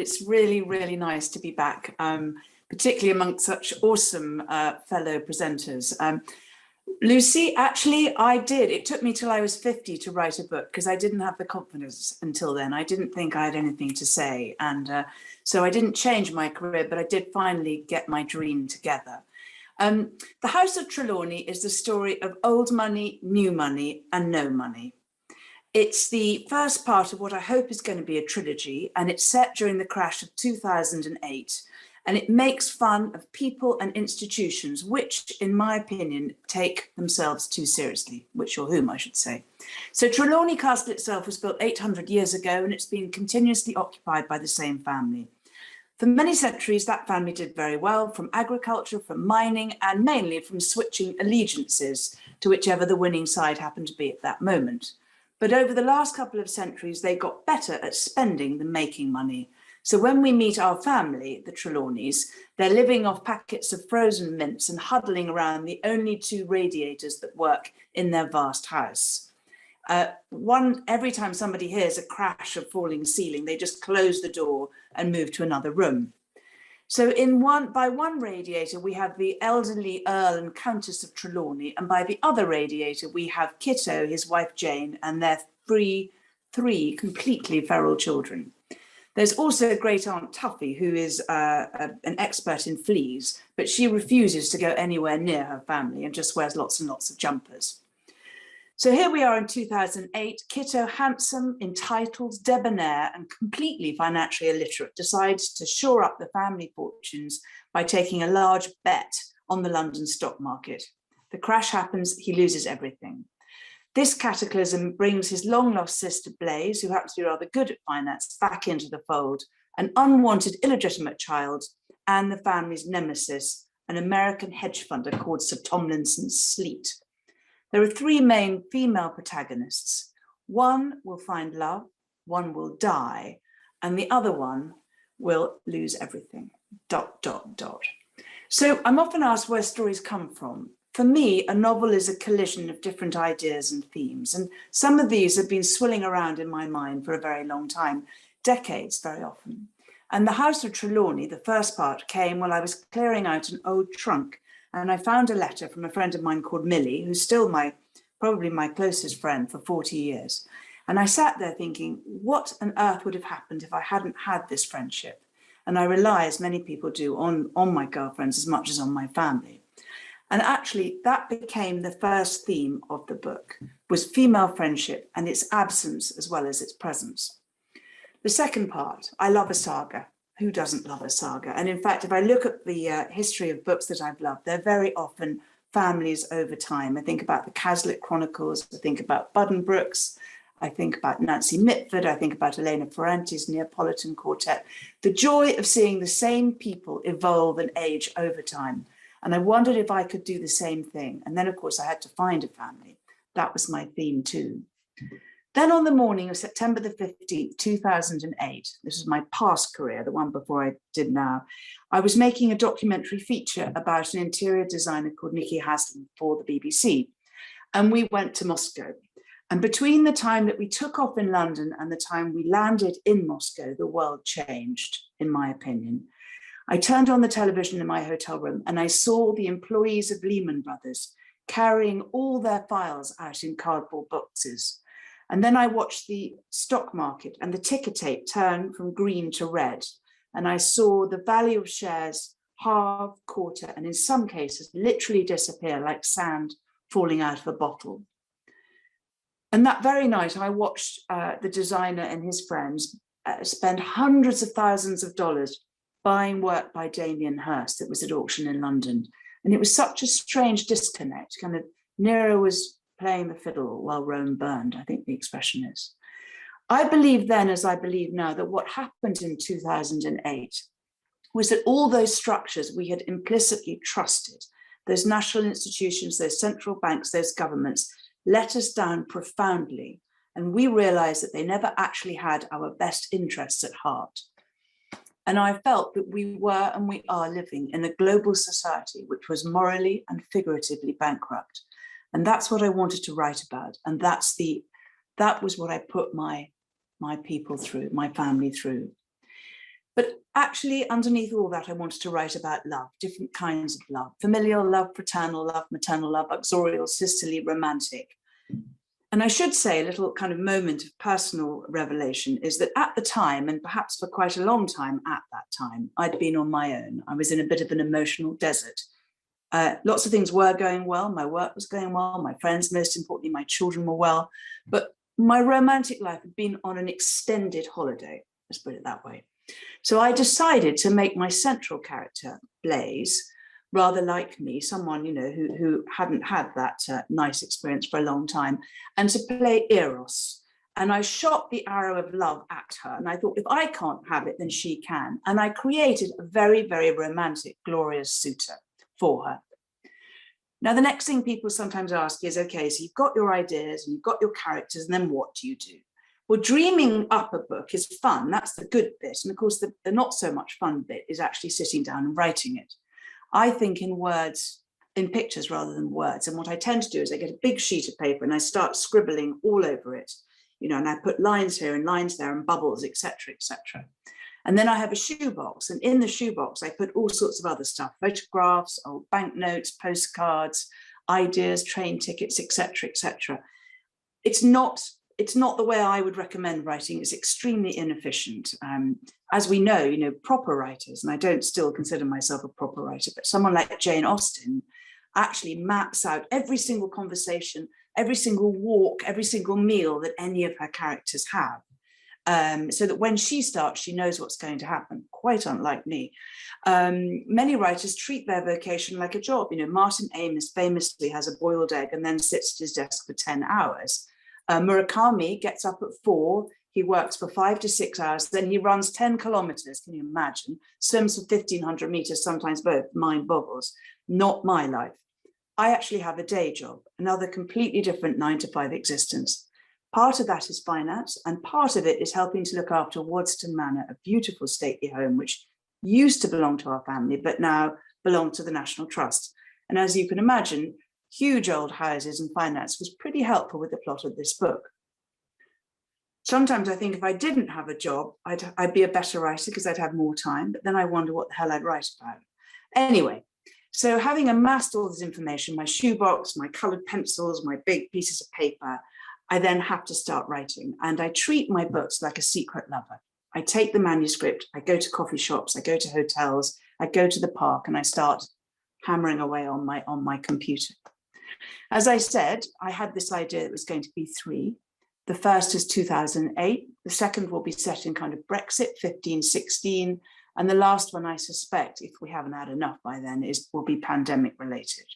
It's really, really nice to be back, particularly amongst such awesome fellow presenters. Lucy, actually, it took me till I was 50 to write a book because I didn't have the confidence until then. I didn't think I had anything to say. And so I didn't change my career, but I did finally get my dream together. The House of Trelawney is the story of old money, new money, and no money. It's the first part of what I hope is going to be a trilogy, and it's set during the crash of 2008. And it makes fun of people and institutions which, in my opinion, take themselves too seriously, which or whom I should say. So Trelawney Castle itself was built 800 years ago, and it's been continuously occupied by the same family. For many centuries, that family did very well, from agriculture, from mining, and mainly from switching allegiances to whichever the winning side happened to be at that moment. But over the last couple of centuries, they got better at spending than making money. So when we meet our family, the Trelawneys, they're living off packets of frozen mints and huddling around the only two radiators that work in their vast house. Every time somebody hears a crash of falling ceiling, they just close the door and move to another room. So by one radiator, we have the elderly Earl and Countess of Trelawney, and by the other radiator, we have Kitto, his wife Jane, and their three completely feral children. There's also great Aunt Tuffy, who is an expert in fleas, but she refuses to go anywhere near her family and just wears lots and lots of jumpers. So here we are in 2008, Kitto, handsome, entitled, debonair, and completely financially illiterate, decides to shore up the family fortunes by taking a large bet on the London stock market. The crash happens, he loses everything. This cataclysm brings his long-lost sister Blaise, who happens to be rather good at finance, back into the fold, an unwanted illegitimate child, and the family's nemesis, an American hedge funder called Sir Tomlinson Sleet. There are three main female protagonists. One will find love, one will die, and the other one will lose everything, ... So I'm often asked where stories come from. For me, a novel is a collision of different ideas and themes, and some of these have been swirling around in my mind for a very long time, decades very often. And The House of Trelawney, the first part, came while I was clearing out an old trunk, and I found a letter from a friend of mine called Millie, who's still probably my closest friend for 40 years. And I sat there thinking, what on earth would have happened if I hadn't had this friendship? And I rely, as many people do, on my girlfriends as much as on my family. And actually, that became the first theme of the book, was female friendship and its absence as well as its presence. The second part, I love a saga. Who doesn't love a saga? And in fact, if I look at the history of books that I've loved, they're very often families over time. I think about the Cazalet Chronicles, I think about Buddenbrooks, I think about Nancy Mitford, I think about Elena Ferrante's Neapolitan Quartet. The joy of seeing the same people evolve and age over time. And I wondered if I could do the same thing. And then, of course, I had to find a family. That was my theme too. Then on the morning of September the 15th, 2008, this is my past career, the one before I did now, I was making a documentary feature about an interior designer called Nikki Haslam for the BBC. And we went to Moscow. And between the time that we took off in London and the time we landed in Moscow, the world changed, in my opinion. I turned on the television in my hotel room and I saw the employees of Lehman Brothers carrying all their files out in cardboard boxes. And then I watched the stock market and the ticker tape turn from green to red. And I saw the value of shares halve, quarter, and in some cases literally disappear like sand falling out of a bottle. And that very night, I watched the designer and his friends spend hundreds of thousands of dollars buying work by Damien Hirst that was at auction in London. And it was such a strange disconnect, kind of Nero was playing the fiddle while Rome burned, I think the expression is. I believe then, as I believe now, that what happened in 2008 was that all those structures we had implicitly trusted, those national institutions, those central banks, those governments, let us down profoundly. And we realized that they never actually had our best interests at heart. And I felt that we were and we are living in a global society which was morally and figuratively bankrupt. And that's what I wanted to write about. And that was what I put my people through, my family through. But actually, underneath all that, I wanted to write about love, different kinds of love: familial love, paternal love, maternal love, uxorial, sisterly, romantic. And I should say, a little kind of moment of personal revelation is that at the time, and perhaps for quite a long time at that time, I'd been on my own. I was in a bit of an emotional desert. Lots of things were going well. My work was going well. My friends, most importantly, my children were well. But my romantic life had been on an extended holiday, let's put it that way. So I decided to make my central character, Blaze, rather like me, someone, you know, who hadn't had that nice experience for a long time, and to play Eros. And I shot the arrow of love at her. And I thought, if I can't have it, then she can. And I created a very, very romantic, glorious suitor for her. Now, the next thing people sometimes ask is, okay, so you've got your ideas and you've got your characters, and then what do you do? Well, dreaming up a book is fun. That's the good bit. And of course, the not so much fun bit is actually sitting down and writing it. I think in words, in pictures rather than words. And what I tend to do is I get a big sheet of paper and I start scribbling all over it, you know, and I put lines here and lines there and bubbles, etc., etc. And then I have a shoebox, and in the shoebox, I put all sorts of other stuff: photographs, old banknotes, postcards, ideas, train tickets, etc., etc. It's not the way I would recommend writing. It's extremely inefficient. As we know, you know, proper writers, and I don't still consider myself a proper writer, but someone like Jane Austen actually maps out every single conversation, every single walk, every single meal that any of her characters have. So that when she starts, she knows what's going to happen, quite unlike me. Many writers treat their vocation like a job. You know, Martin Amis famously has a boiled egg and then sits at his desk for 10 hours. Murakami gets up at 4, he works for 5 to 6 hours, then he runs 10 kilometers, can you imagine? Swims for 1,500 meters, sometimes both, mind boggles. Not my life. I actually have a day job, another completely different 9 to 5 existence. Part of that is finance, and part of it is helping to look after Wadston Manor, a beautiful stately home, which used to belong to our family, but now belonged to the National Trust. And as you can imagine, huge old houses and finance was pretty helpful with the plot of this book. Sometimes I think if I didn't have a job, I'd be a better writer because I'd have more time, but then I wonder what the hell I'd write about. Anyway, so having amassed all this information, my shoebox, my colored pencils, my big pieces of paper, I then have to start writing, and I treat my books like a secret lover. I take the manuscript, I go to coffee shops, I go to hotels, I go to the park, and I start hammering away on my computer. As I said, I had this idea it was going to be 3. The first is 2008. The second will be set in kind of Brexit, 15, 16. And the last one, I suspect, if we haven't had enough by then, will be pandemic related.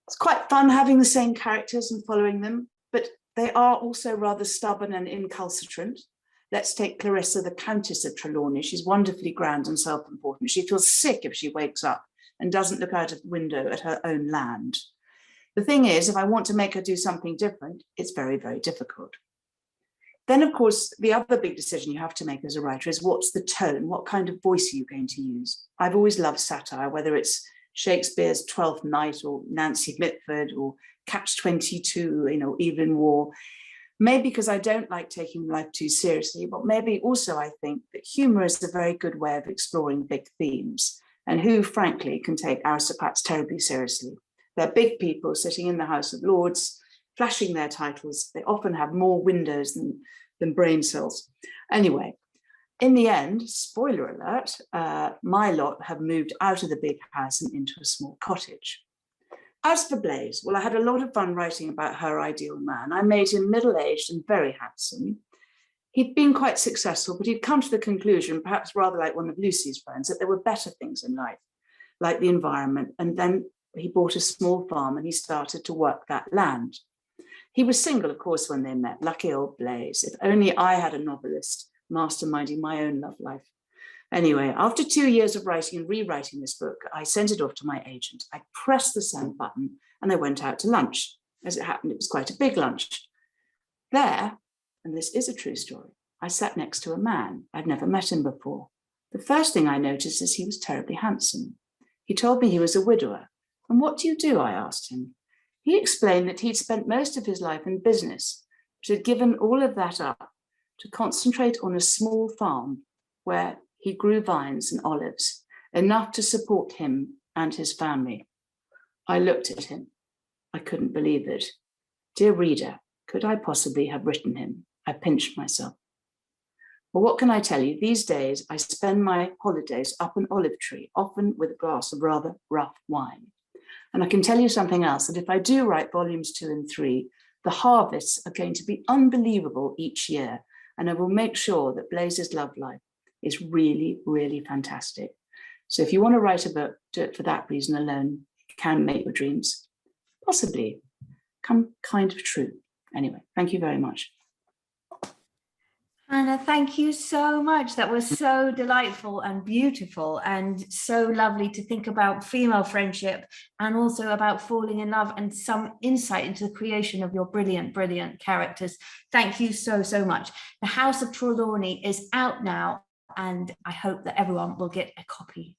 It's quite fun having the same characters and following them, but they are also rather stubborn and incalcitrant. Let's take Clarissa, the Countess of Trelawney. She's wonderfully grand and self-important. She feels sick if she wakes up and doesn't look out of the window at her own land. The thing is, if I want to make her do something different, it's very, very difficult. Then, of course, the other big decision you have to make as a writer is what's the tone? What kind of voice are you going to use? I've always loved satire, whether it's Shakespeare's Twelfth Night or Nancy Mitford or Catch-22, you know, Evelyn Waugh. Maybe because I don't like taking life too seriously, but maybe also I think that humor is a very good way of exploring big themes, and who, frankly, can take aristocrats terribly seriously. They're big people sitting in the House of Lords, flashing their titles. They often have more windows than brain cells. Anyway, in the end, spoiler alert, my lot have moved out of the big house and into a small cottage. As for Blaze, well, I had a lot of fun writing about her ideal man. I made him middle-aged and very handsome. He'd been quite successful, but he'd come to the conclusion, perhaps rather like one of Lucy's friends, that there were better things in life, like the environment. And then he bought a small farm and he started to work that land. He was single, of course, when they met. Lucky old Blaze. If only I had a novelist masterminding my own love life. Anyway, after 2 years of writing and rewriting this book, I sent it off to my agent. I pressed the send button and I went out to lunch. As it happened, it was quite a big lunch. There, and this is a true story, I sat next to a man. I'd never met him before. The first thing I noticed is he was terribly handsome. He told me he was a widower. And what do you do? I asked him. He explained that he'd spent most of his life in business, but had given all of that up to concentrate on a small farm where He grew vines and olives, enough to support him and his family. I looked at him. I couldn't believe it. Dear reader, could I possibly have written him? I pinched myself. Well, what can I tell you? These days, I spend my holidays up an olive tree, often with a glass of rather rough wine. And I can tell you something else, that if I do write volumes 2 and 3, the harvests are going to be unbelievable each year. And I will make sure that Blaze's love life is really, really fantastic. So if you want to write a book, do it for that reason alone. It can make your dreams possibly come kind of true. Anyway, thank you very much. Hannah, thank you so much. That was so delightful and beautiful, and so lovely to think about female friendship and also about falling in love, and some insight into the creation of your brilliant, brilliant characters. Thank you so, so much. The House of Trelawney is out now, and I hope that everyone will get a copy.